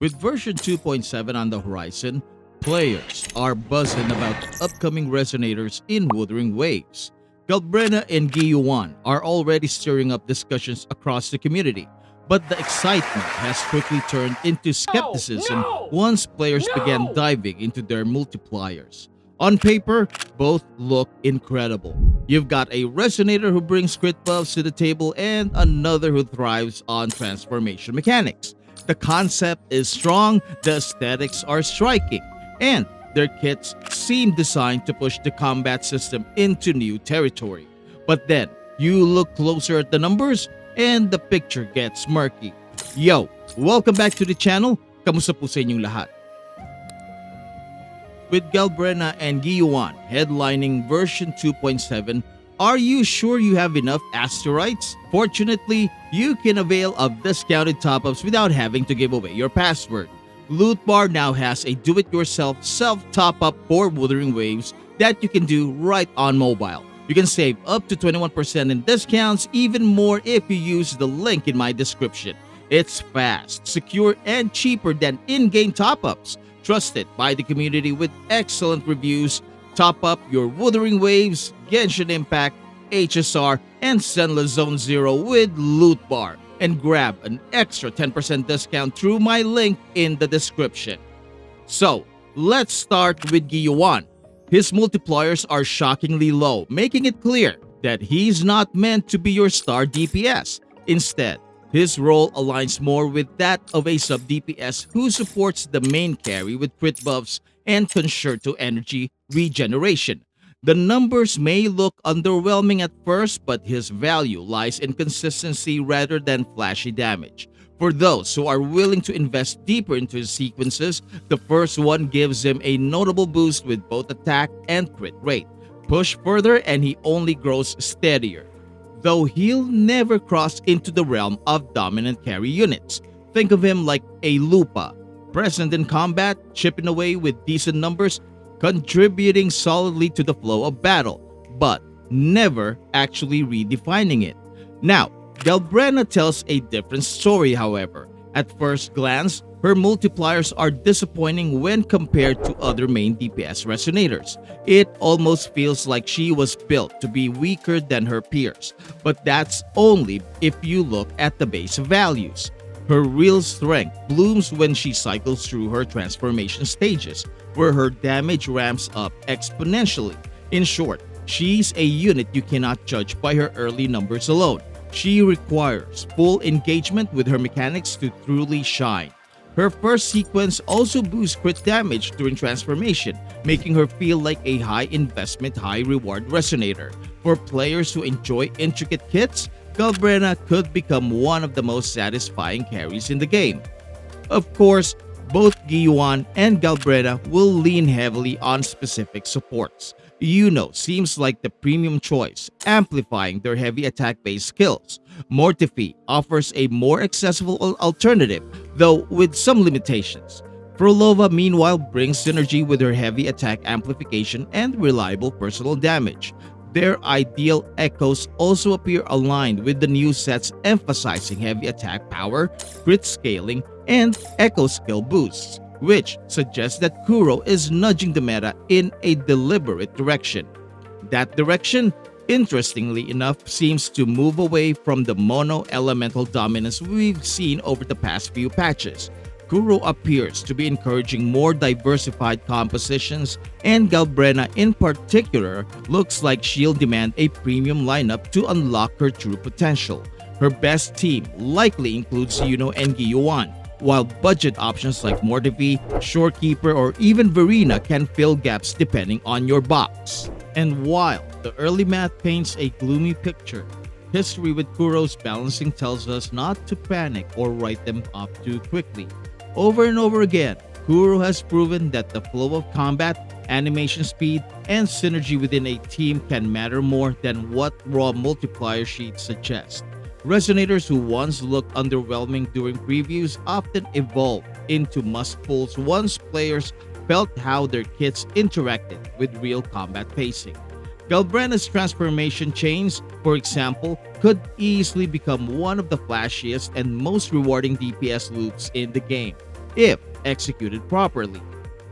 With version 2.7 on the horizon, players are buzzing about the upcoming Resonators in Wuthering Waves. Galbrena and Qiuyuan are already stirring up discussions across the community, but the excitement has quickly turned into skepticism once players began diving into their multipliers. On paper, both look incredible. You've got a Resonator who brings crit buffs to the table and another who thrives on transformation mechanics. The concept is strong, the aesthetics are striking, and their kits seem designed to push the combat system into new territory. But then, you look closer at the numbers and the picture gets murky. Yo, welcome back to the channel. Kamusta po sa inyong lahat? With Galbrena and Qiuyuan headlining version 2.7, are you sure you have enough asteroids? Fortunately, you can avail of discounted top-ups without having to give away your password. Loot Bar now has a do-it-yourself self-top-up for Wuthering Waves that you can do right on mobile. You can save up to 21% in discounts, even more if you use the link in my description. It's fast, secure, and cheaper than in-game top-ups. Trusted by the community with excellent reviews. Top up your Wuthering Waves, Genshin Impact, HSR, and Zenless Zone Zero with Loot Bar and grab an extra 10% discount through my link in the description. So, let's start with Qiuyuan. His multipliers are shockingly low, making it clear that he's not meant to be your star DPS. Instead, his role aligns more with that of a sub-DPS who supports the main carry with crit buffs and concerto energy regeneration. The numbers may look underwhelming at first, but his value lies in consistency rather than flashy damage. For those who are willing to invest deeper into his sequences, the first one gives him a notable boost with both attack and crit rate. Push further and he only grows steadier, though he'll never cross into the realm of dominant carry units. Think of him like a Lupa, present in combat, chipping away with decent numbers, contributing solidly to the flow of battle, but never actually redefining it. Now, Galbrena tells a different story, however. At first glance, her multipliers are disappointing when compared to other main DPS Resonators. It almost feels like she was built to be weaker than her peers, but that's only if you look at the base values. Her real strength blooms when she cycles through her transformation stages, where her damage ramps up exponentially. In short, she's a unit you cannot judge by her early numbers alone. She requires full engagement with her mechanics to truly shine. Her first sequence also boosts crit damage during transformation, making her feel like a high investment, high reward Resonator. For players who enjoy intricate kits, Galbrena could become one of the most satisfying carries in the game. Of course, both Qiuyuan and Galbrena will lean heavily on specific supports. Seems like the premium choice, amplifying their heavy attack-based skills. Mortifi offers a more accessible alternative, though with some limitations. Frolova meanwhile brings synergy with her heavy attack amplification and reliable personal damage. Their ideal echoes also appear aligned with the new sets emphasizing heavy attack power, crit scaling, and echo skill boosts, which suggests that Kuro is nudging the meta in a deliberate direction. That direction, interestingly enough, seems to move away from the mono-elemental dominance we've seen over the past few patches. Kuro appears to be encouraging more diversified compositions, and Galbrena in particular looks like she'll demand a premium lineup to unlock her true potential. Her best team likely includes Yuno and Qiuyuan, while budget options like Mortifi, Shorekeeper, or even Verena can fill gaps depending on your box. And while the early math paints a gloomy picture, history with Kuro's balancing tells us not to panic or write them off too quickly. Over and over again, Kuro has proven that the flow of combat, animation speed, and synergy within a team can matter more than what raw multiplier sheets suggest. Resonators who once looked underwhelming during previews often evolved into must-pulls once players felt how their kits interacted with real combat pacing. Galbrena's transformation chains, for example, could easily become one of the flashiest and most rewarding DPS loops in the game. if executed properly.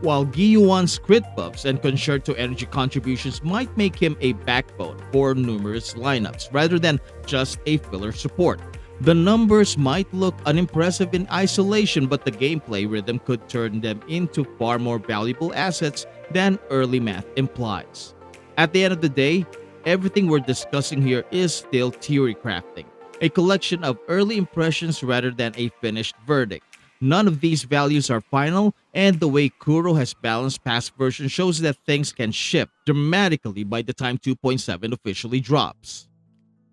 While Qiuyuan's crit buffs and concerto energy contributions might make him a backbone for numerous lineups rather than just a filler support. The numbers might look unimpressive in isolation, but the gameplay rhythm could turn them into far more valuable assets than early math implies. At the end of the day, everything we're discussing here is still theory crafting, a collection of early impressions rather than a finished verdict. None of these values are final, and the way Kuro has balanced past versions shows that things can shift dramatically by the time 2.7 officially drops.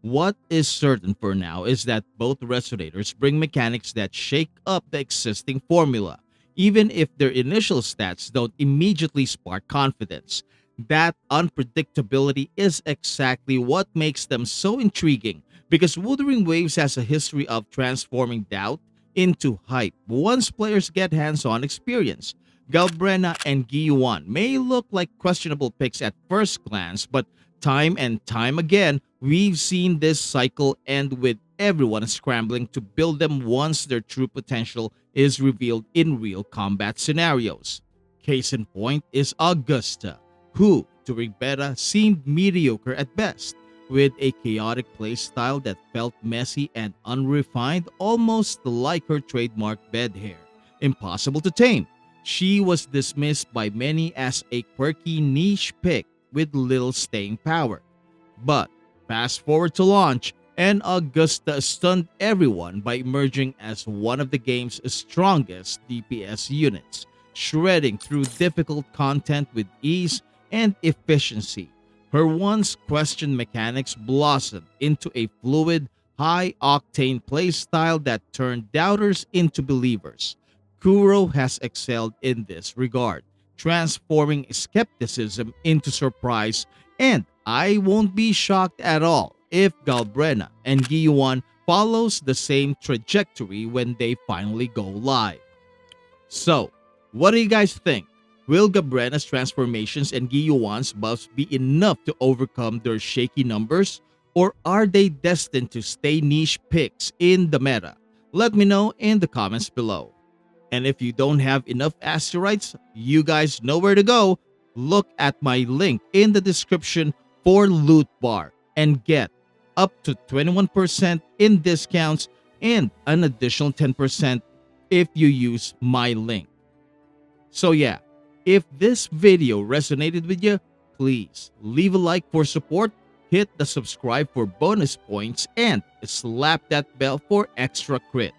What is certain for now is that both Resonators bring mechanics that shake up the existing formula, even if their initial stats don't immediately spark confidence. That unpredictability is exactly what makes them so intriguing, because Wuthering Waves has a history of transforming doubt into hype once players get hands-on experience. Galbrena and Qiuyuan may look like questionable picks at first glance, but time and time again, we've seen this cycle end with everyone scrambling to build them once their true potential is revealed in real combat scenarios. Case in point is Augusta, who, during beta, seemed mediocre at best, with a chaotic playstyle that felt messy and unrefined, almost like her trademark bed hair. Impossible to tame. She was dismissed by many as a quirky niche pick with little staying power. But fast forward to launch, and Augusta stunned everyone by emerging as one of the game's strongest DPS units, shredding through difficult content with ease and efficiency. Her once questioned mechanics blossomed into a fluid, high-octane playstyle that turned doubters into believers. Kuro has excelled in this regard, transforming skepticism into surprise, and I won't be shocked at all if Galbrena and Qiuyuan follows the same trajectory when they finally go live. So, what do you guys think? Will Galbrena's transformations and Qiuyuan's buffs be enough to overcome their shaky numbers? Or are they destined to stay niche picks in the meta? Let me know in the comments below. And if you don't have enough asteroids, you guys know where to go. Look at my link in the description for Loot Bar and get up to 21% in discounts and an additional 10% if you use my link. So yeah, if this video resonated with you, please leave a like for support, hit the subscribe for bonus points, and slap that bell for extra crit.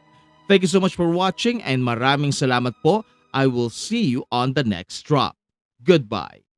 Thank you so much for watching and maraming salamat po. I will see you on the next drop. Goodbye.